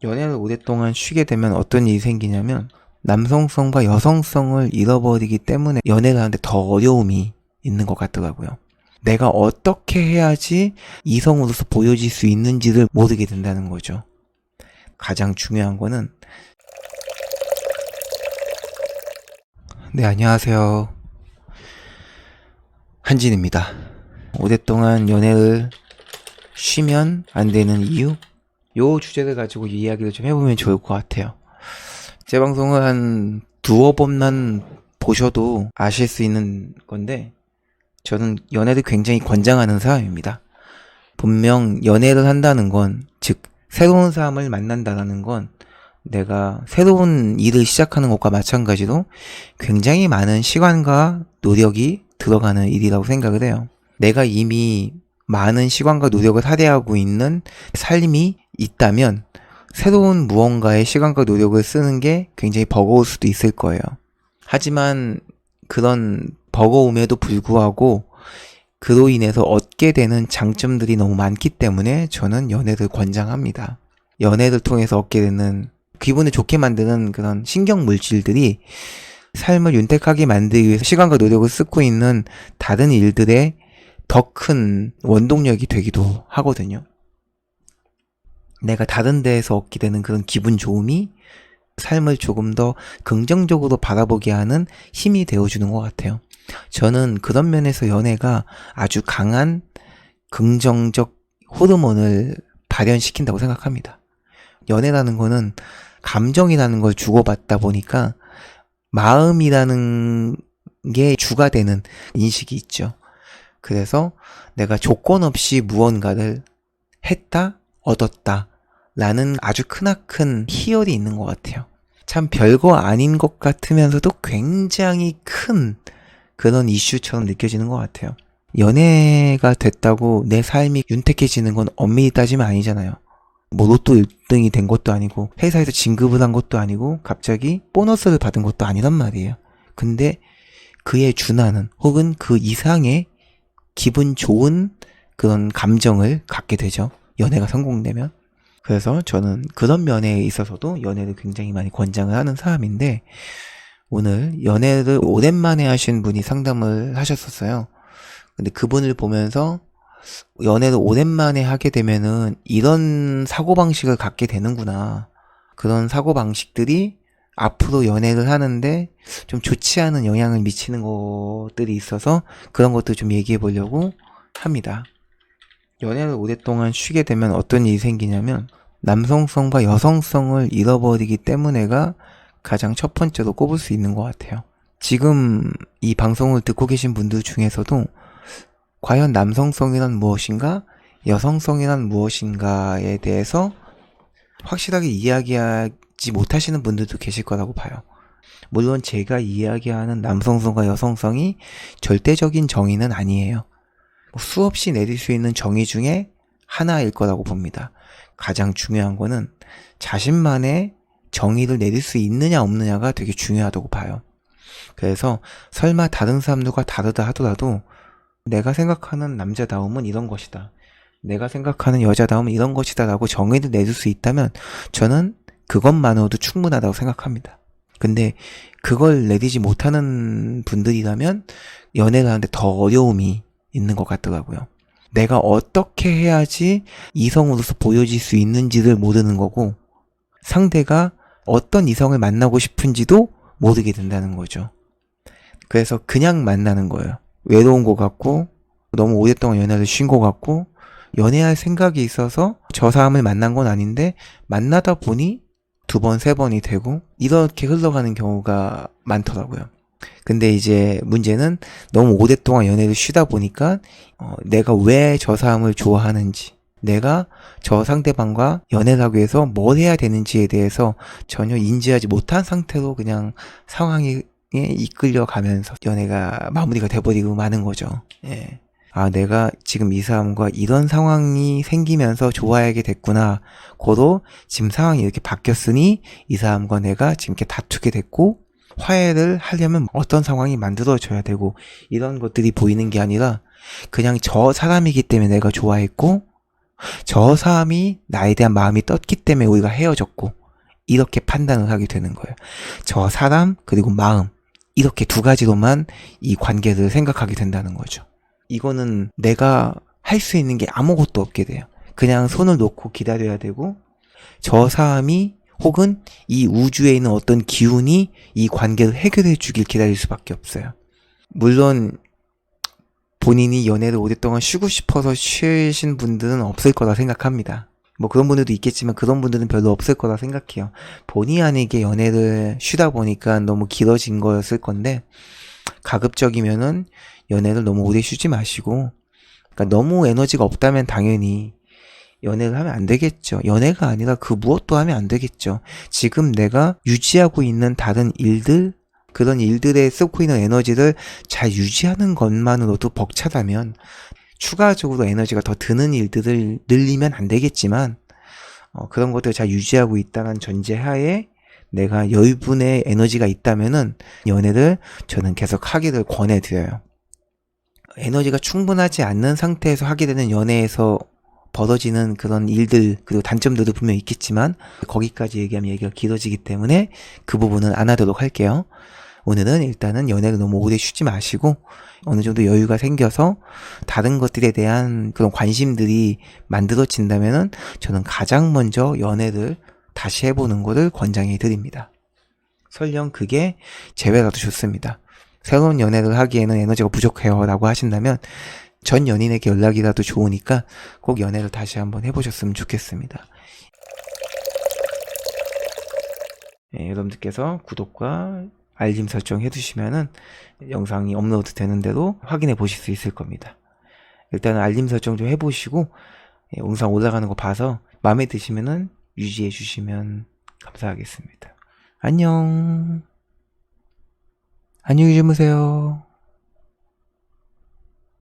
연애를 오랫동안 쉬게 되면 어떤 일이 생기냐면 남성성과 여성성을 잃어버리기 때문에 연애를 하는데 더 어려움이 있는 것 같더라고요. 내가 어떻게 해야지 이성으로서 보여질 수 있는지를 모르게 된다는 거죠. 가장 중요한 거는 네, 안녕하세요. 한진입니다. 오랫동안 연애를 쉬면 안 되는 이유? 요 주제를 가지고 이야기를 좀 해보면 좋을 것 같아요. 제 방송을 한 두어 번만 보셔도 아실 수 있는 건데, 저는 연애를 굉장히 권장하는 사람입니다. 분명 연애를 한다는 건, 즉 새로운 사람을 만난다는 건 내가 새로운 일을 시작하는 것과 마찬가지로 굉장히 많은 시간과 노력이 들어가는 일이라고 생각을 해요. 내가 이미 많은 시간과 노력을 할애하고 있는 삶이 있다면 새로운 무언가에 시간과 노력을 쓰는 게 굉장히 버거울 수도 있을 거예요. 하지만 그런 버거움에도 불구하고 그로 인해서 얻게 되는 장점들이 너무 많기 때문에 저는 연애를 권장합니다. 연애를 통해서 얻게 되는 기분을 좋게 만드는 그런 신경 물질들이 삶을 윤택하게 만들기 위해서 시간과 노력을 쓰고 있는 다른 일들의 더 큰 원동력이 되기도 하거든요. 내가 다른 데에서 얻게 되는 그런 기분 좋음이 삶을 조금 더 긍정적으로 바라보게 하는 힘이 되어주는 것 같아요. 저는 그런 면에서 연애가 아주 강한 긍정적 호르몬을 발현시킨다고 생각합니다. 연애라는 거는 감정이라는 걸 주고받다 보니까 마음이라는 게 주가 되는 인식이 있죠. 그래서 내가 조건 없이 무언가를 했다, 얻었다 라는 아주 크나큰 희열이 있는 것 같아요. 참 별거 아닌 것 같으면서도 굉장히 큰 그런 이슈처럼 느껴지는 것 같아요. 연애가 됐다고 내 삶이 윤택해지는 건 엄밀히 따지면 아니잖아요. 뭐 로또 1등이 된 것도 아니고 회사에서 진급을 한 것도 아니고 갑자기 보너스를 받은 것도 아니란 말이에요. 근데 그에 준하는 혹은 그 이상의 기분 좋은 그런 감정을 갖게 되죠. 연애가 성공되면. 그래서 저는 그런 면에 있어서도 연애를 굉장히 많이 권장을 하는 사람인데, 오늘 연애를 오랜만에 하신 분이 상담을 하셨었어요. 근데 그분을 보면서 연애를 오랜만에 하게 되면은 이런 사고방식을 갖게 되는구나. 그런 사고방식들이 앞으로 연애를 하는데 좀 좋지 않은 영향을 미치는 것들이 있어서 그런 것도 좀 얘기해 보려고 합니다. 연애를 오랫동안 쉬게 되면 어떤 일이 생기냐면 남성성과 여성성을 잃어버리기 때문에가 가장 첫 번째로 꼽을 수 있는 것 같아요. 지금 이 방송을 듣고 계신 분들 중에서도 과연 남성성이란 무엇인가, 여성성이란 무엇인가에 대해서 확실하게 이야기하지 못하시는 분들도 계실 거라고 봐요. 물론 제가 이야기하는 남성성과 여성성이 절대적인 정의는 아니에요. 수없이 내릴 수 있는 정의 중에 하나일 거라고 봅니다. 가장 중요한 거는 자신만의 정의를 내릴 수 있느냐 없느냐가 되게 중요하다고 봐요. 그래서 설마 다른 사람들과 다르다 하더라도 내가 생각하는 남자다움은 이런 것이다, 내가 생각하는 여자다움은 이런 것이다 라고 정의를 내릴 수 있다면 저는 그것만으로도 충분하다고 생각합니다. 근데 그걸 내리지 못하는 분들이라면 연애를 하는데 더 어려움이 있는 것 같더라고요. 내가 어떻게 해야지 이성으로서 보여질 수 있는지를 모르는 거고, 상대가 어떤 이성을 만나고 싶은지도 모르게 된다는 거죠. 그래서 그냥 만나는 거예요. 외로운 것 같고, 너무 오랫동안 연애를 쉰 것 같고, 연애할 생각이 있어서 저 사람을 만난 건 아닌데 만나다 보니 2번, 3번이 되고 이렇게 흘러가는 경우가 많더라고요. 근데 이제 문제는 너무 오랫동안 연애를 쉬다 보니까 내가 왜 저 사람을 좋아하는지, 내가 저 상대방과 연애를 하기 위해서 뭘 해야 되는지에 대해서 전혀 인지하지 못한 상태로 그냥 상황에 이끌려 가면서 연애가 마무리가 돼버리고 마는 거죠. 예. 아, 내가 지금 이 사람과 이런 상황이 생기면서 좋아하게 됐구나. 고로 지금 상황이 이렇게 바뀌었으니 이 사람과 내가 지금 이렇게 다투게 됐고, 화해를 하려면 어떤 상황이 만들어져야 되고, 이런 것들이 보이는 게 아니라 그냥 저 사람이기 때문에 내가 좋아했고, 저 사람이 나에 대한 마음이 떴기 때문에 우리가 헤어졌고, 이렇게 판단을 하게 되는 거예요. 저 사람 그리고 마음, 이렇게 두 가지로만 이 관계를 생각하게 된다는 거죠. 이거는 내가 할 수 있는 게 아무것도 없게 돼요. 그냥 손을 놓고 기다려야 되고, 저 사람이 혹은 이 우주에 있는 어떤 기운이 이 관계를 해결해 주길 기다릴 수밖에 없어요. 물론 본인이 연애를 오랫동안 쉬고 싶어서 쉬신 분들은 없을 거라 생각합니다. 뭐 그런 분들도 있겠지만 그런 분들은 별로 없을 거라 생각해요. 본의 아니게 연애를 쉬다 보니까 너무 길어진 거였을 건데, 가급적이면은 연애를 너무 오래 쉬지 마시고, 그러니까 너무 에너지가 없다면 당연히 연애를 하면 안 되겠죠. 연애가 아니라 그 무엇도 하면 안 되겠죠. 지금 내가 유지하고 있는 다른 일들, 그런 일들에 쓰고 있는 에너지를 잘 유지하는 것만으로도 벅차다면 추가적으로 에너지가 더 드는 일들을 늘리면 안 되겠지만, 그런 것들을 잘 유지하고 있다는 전제하에 내가 여유분의 에너지가 있다면은 연애를 저는 계속 하기를 권해드려요. 에너지가 충분하지 않는 상태에서 하게 되는 연애에서 벌어지는 그런 일들 그리고 단점들도 분명 있겠지만, 거기까지 얘기하면 얘기가 길어지기 때문에 그 부분은 안 하도록 할게요. 오늘은 일단은 연애를 너무 오래 쉬지 마시고 어느 정도 여유가 생겨서 다른 것들에 대한 그런 관심들이 만들어진다면은 저는 가장 먼저 연애를 다시 해보는 것을 권장해 드립니다. 설령 그게 재회라도 좋습니다. 새로운 연애를 하기에는 에너지가 부족해요 라고 하신다면 전 연인에게 연락이라도 좋으니까 꼭 연애를 다시 한번 해보셨으면 좋겠습니다. 네, 여러분들께서 구독과 알림 설정 해두시면은 영상이 업로드 되는 대로 확인해 보실 수 있을 겁니다. 일단은 알림 설정 좀 해보시고 영상 올라가는 거 봐서 마음에 드시면은 유지해 주시면 감사하겠습니다. 안녕. 안녕히 주무세요.